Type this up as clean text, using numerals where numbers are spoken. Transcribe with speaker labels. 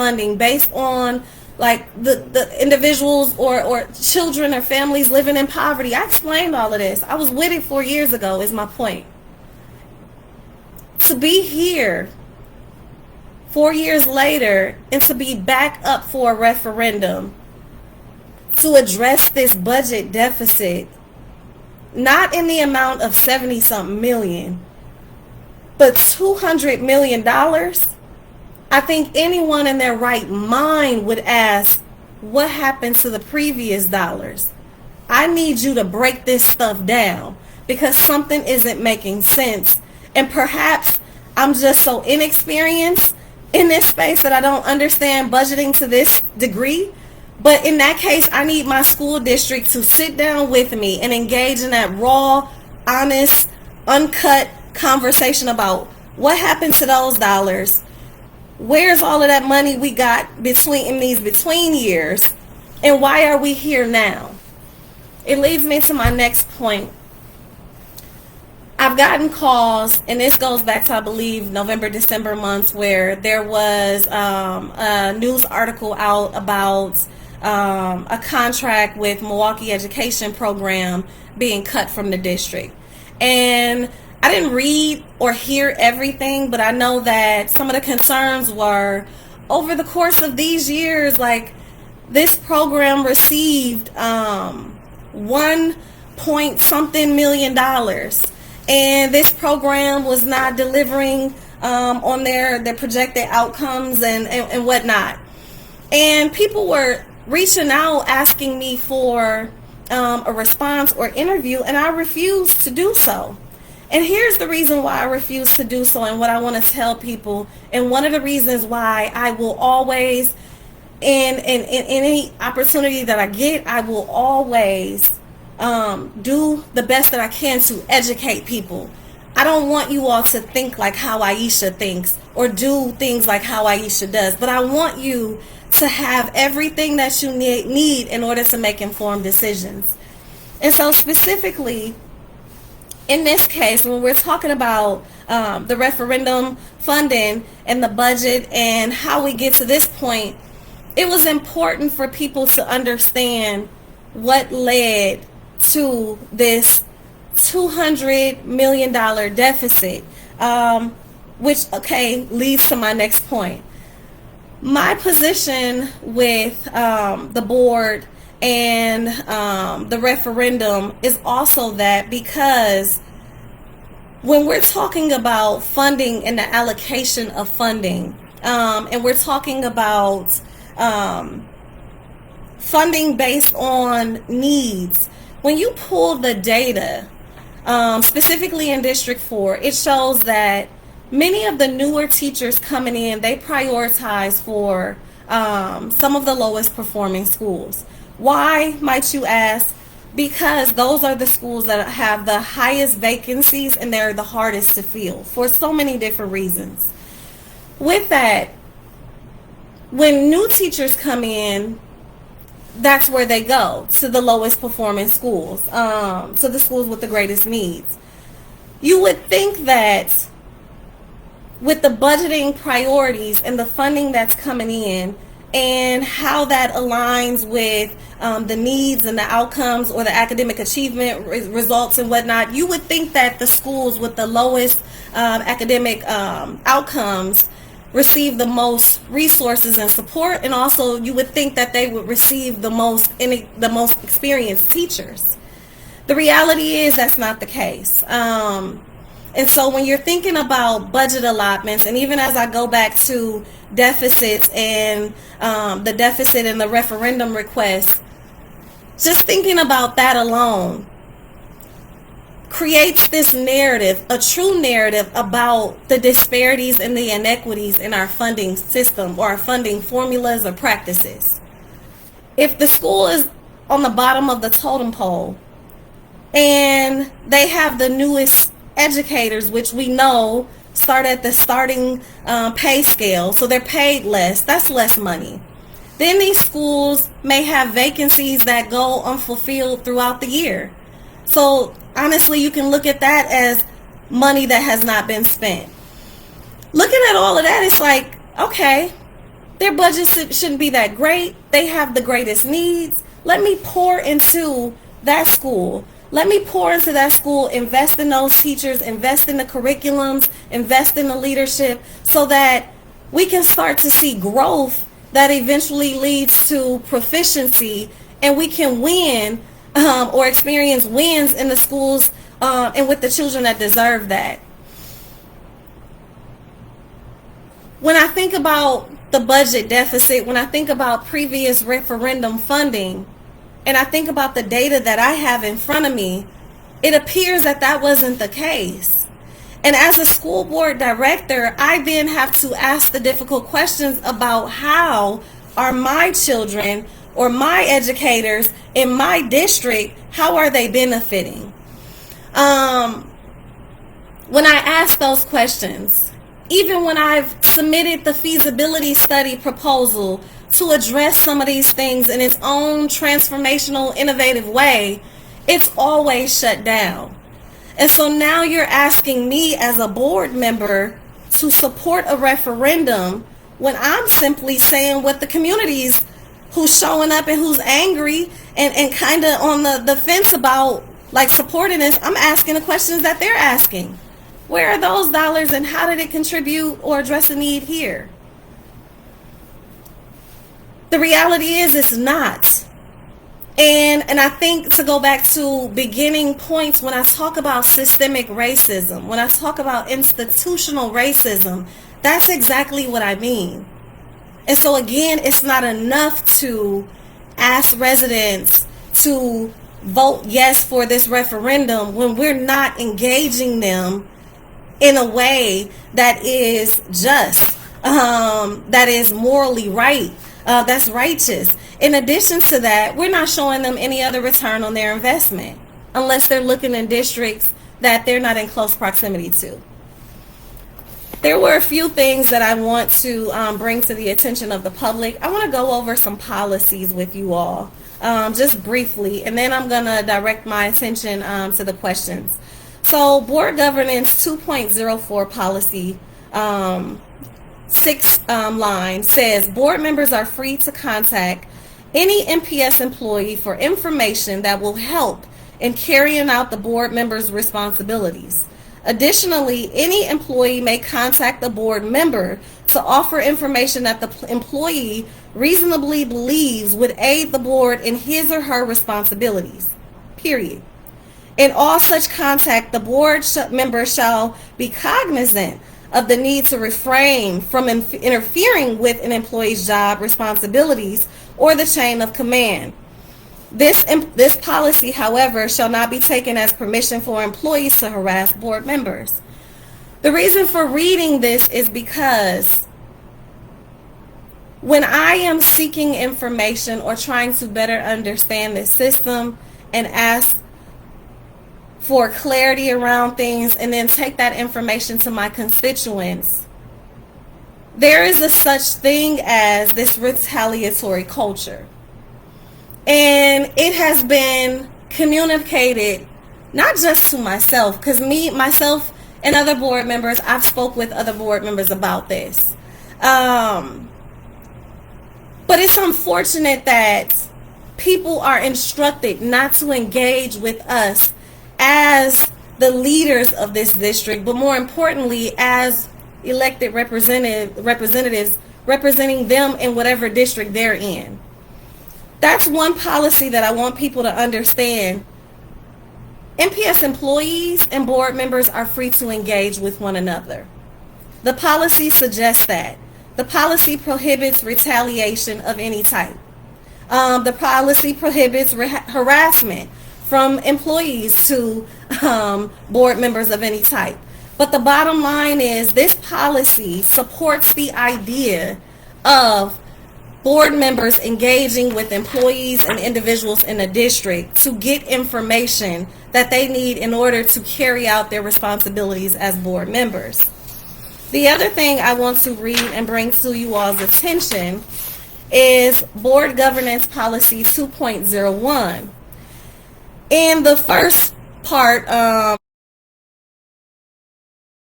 Speaker 1: funding based on like the individuals or children or families living in poverty. I explained all of this. I was with it 4 years ago, is my point. To be here 4 years later and to be back up for a referendum to address this budget deficit, not in the amount of 70-something million, but $200 million, I think anyone in their right mind would ask, what happened to the previous dollars? I need you to break this stuff down because something isn't making sense. And perhaps I'm just so inexperienced in this space that I don't understand budgeting to this degree. But in that case, I need my school district to sit down with me and engage in that raw, honest, uncut conversation about what happened to those dollars. Where's all of that money we got between years? And why are we here now? It leads me to my next point. I've gotten calls, and this goes back to, I believe, November, December months, where there was a news article out about a contract with Milwaukee education program being cut from the district. And I didn't read or hear everything, but I know that some of the concerns were over the course of these years, like this program received $1 million, and this program was not delivering on their projected outcomes and whatnot. And people were reaching out asking me for a response or interview, and I refused to do so. And here's the reason why I refuse to do so and what I want to tell people, and one of the reasons why I will always, in any opportunity that I get, I will always do the best that I can to educate people. I don't want you all to think like how Aisha thinks or do things like how Aisha does, but I want you to have everything that you need in order to make informed decisions. And so specifically, in this case, when we're talking about the referendum funding and the budget and how we get to this point, it was important for people to understand what led to this $200 million deficit, which, leads to my next point. My position with the board and the referendum is also that because when we're talking about funding and the allocation of funding, and we're talking about funding based on needs, when you pull the data, specifically in District 4, it shows that many of the newer teachers coming in, they prioritize for some of the lowest performing schools. Why, might you ask? Because those are the schools that have the highest vacancies and they're the hardest to fill for so many different reasons. With that, when new teachers come in, that's where they go, to the lowest performing schools, to the schools with the greatest needs. You would think that with the budgeting priorities and the funding that's coming in and how that aligns with the needs and the outcomes or the academic achievement results and whatnot, you would think that the schools with the lowest academic outcomes receive the most resources and support, and also you would think that they would receive the most experienced teachers. The reality is that's not the case. And so when you're thinking about budget allotments, and even as I go back to deficits and the deficit in the referendum request, just thinking about that alone creates this narrative, a true narrative about the disparities and the inequities in our funding system or our funding formulas or practices. If the school is on the bottom of the totem pole and they have the newest educators, which we know start at the starting pay scale, so they're paid less, that's less money. Then these schools may have vacancies that go unfulfilled throughout the year. So honestly, you can look at that as money that has not been spent. Looking at all of that, it's like, okay, Their budgets shouldn't be that great. They have the greatest needs. Let me pour into that school. Let me pour into that school, invest in those teachers, invest in the curriculums, invest in the leadership, so that we can start to see growth that eventually leads to proficiency, and we can win or experience wins in the schools and with the children that deserve that. When I think about the budget deficit, when I think about previous referendum funding, and I think about the data that I have in front of me, it appears that that wasn't the case. And as a school board director, I then have to ask the difficult questions about how are my children or my educators in my district, how are they benefiting? When I ask those questions, even when I've submitted the feasibility study proposal to address some of these things in its own transformational, innovative way, it's always shut down. And so now you're asking me as a board member to support a referendum when I'm simply saying what the communities who's showing up and who's angry and kind of on the fence about like supporting this, I'm asking the questions that they're asking. Where are those dollars and how did it contribute or address a need here? The reality is it's not. And I think to go back to beginning points, when I talk about systemic racism, when I talk about institutional racism, that's exactly what I mean. And so again, it's not enough to ask residents to vote yes for this referendum when we're not engaging them in a way that is just, that is morally right, that's righteous. In addition to that, we're not showing them any other return on their investment unless they're looking in districts that they're not in close proximity to. There were a few things that I want to bring to the attention of the public. I want to go over some policies with you all, just briefly, and then I'm going to direct my attention to the questions. So Board Governance 2.04 policy 6 line says board members are free to contact any MPS employee for information that will help in carrying out the board member's responsibilities. Additionally, any employee may contact the board member to offer information that the employee reasonably believes would aid the board in his or her responsibilities, period. In all such contact, the board member shall be cognizant of the need to refrain from interfering with an employee's job responsibilities or the chain of command. This policy, however, shall not be taken as permission for employees to harass board members. The reason for reading this is because when I am seeking information or trying to better understand this system and ask for clarity around things and then take that information to my constituents, there is a such thing as this retaliatory culture. And it has been communicated not just to myself, because myself and other board members, I've spoke with other board members about this. But it's unfortunate that people are instructed not to engage with us as the leaders of this district, but more importantly, as elected representatives representing them in whatever district they're in. That's one policy that I want people to understand. MPS employees and board members are free to engage with one another. The policy suggests that. The policy prohibits retaliation of any type. The policy prohibits harassment from employees to board members of any type. But the bottom line is this policy supports the idea of board members engaging with employees and individuals in the district to get information that they need in order to carry out their responsibilities as board members. The other thing I want to read and bring to you all's attention is Board Governance Policy 2.01. In the first part,